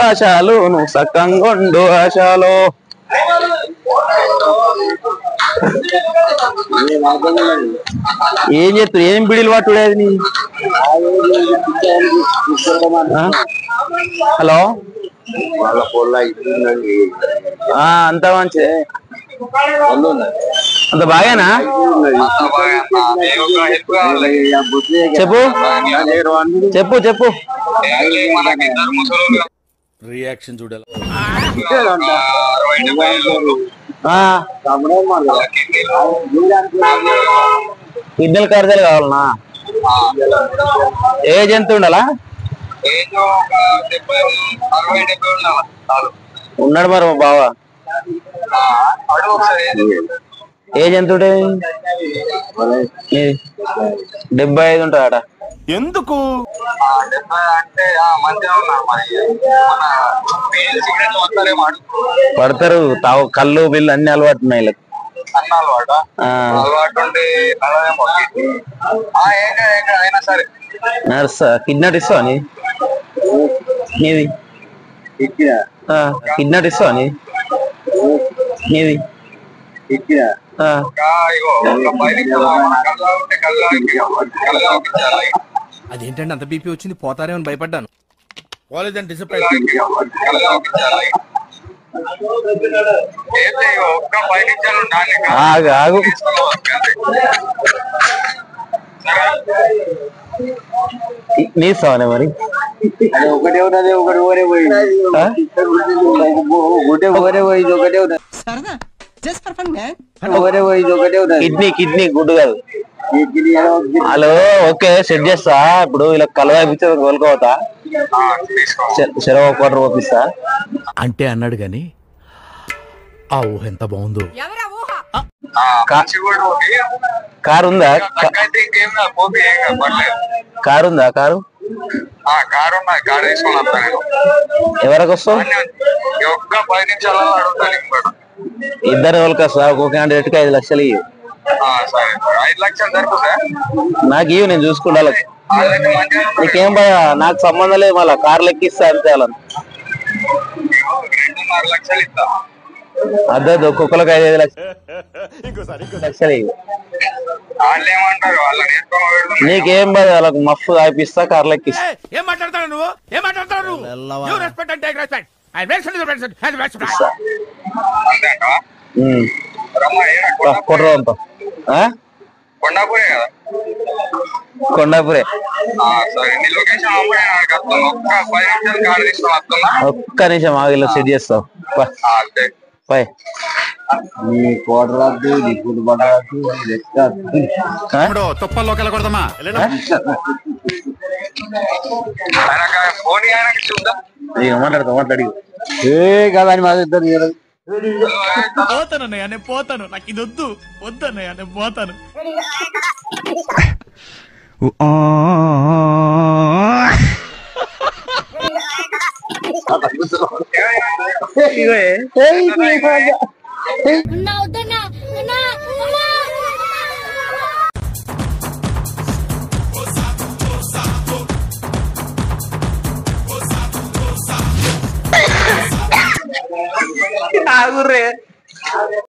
ఆశాలు నువ్వు సక్కంగొండు ఆశాలు ఏం చెప్తారు ఏం బిడిలు పట్టుడేది నీ హలో అంత మంచి అంత బాగానా చెప్పు చెప్పు చెప్పు రియాక్షన్ చూడాలి కిడ్నీల ఖర్చులు కావాలనా ఏజ్ ఎంత ఉండాలా ఉన్నాడు మరి మా బావ ఏజ్ ఎంత ఉంటుంది 75 ఉంటుందట ఎందుకు పడతారు తావు కళ్ళు బిల్లు అన్ని అలవాటు ఉన్నాయి నర్సా కిడ్నాట్ ఇస్తావా నీది కిడ్నాట్ ఇస్తావా నీది అదేంటంటే అంత బీపీ వచ్చింది పోతారేమని భయపడ్డాను పోలేదని డిసప్పాయింట్ ఆగు ఆగు నీ ఇస్తావానే మరి ఒకటే ఉన్నది ఒకటి ఊరే పోయి ఒకటే పోయి ఒకటే ఉన్నది ఒకటే పోయి ఒకటే ఉన్నది కిడ్నీ కిడ్నీ గుడ్డు కాదు హలో ఓకే సెట్ చేస్తా ఇప్పుడు ఇలా కలవా ఇప్పించే కోలుకోవతా చెరవ క్వార్టర్ పంపిస్తా అంటే అన్నాడు గాని ఆ ఊహ ఎంత బాగుందో కారు ఉందా కారు ఉందా కారు ఎవరికి వస్తావు ఇద్దరు వాళ్ళకి వస్తా ఒక్కొక్క క్యాండిడేట్ కి 5 లక్షలు ఇవ్వు నాకు ఇవ్వు నేను చూసుకుంటా నీకేం భయ నాకు సంబంధం లేదు మళ్ళా కార్లు ఎక్కిస్తా అంతే అలా అదే ఒక్కొక్కరికి 5 లక్షలు ఇవ్వు నీకేం భయ వాళ్ళకి మస్తు ఆపిస్తా కార్లు ఎక్కిస్తా ఏం మాట్లాడతాడు నువ్వు ఏం మాట్లాడతాడు కొట్రంతా కొండాపురే ఒక్క నిమిషం ఆగిలో సెట్ చేస్తావు పై నీ కోటరాదు నీ ఫుడ్ పడరాదు తుప్పల్లోకి వెళ్ళకూడదమ్మా మాట్లాడతా మాట్లాడి ఏ కదా అని మా ఇద్దరు పోతానన్నయ్య నేను పోతాను నాకు ఇది వద్దు వద్దన్నయ్య నేను పోతాను ఆగుర్రే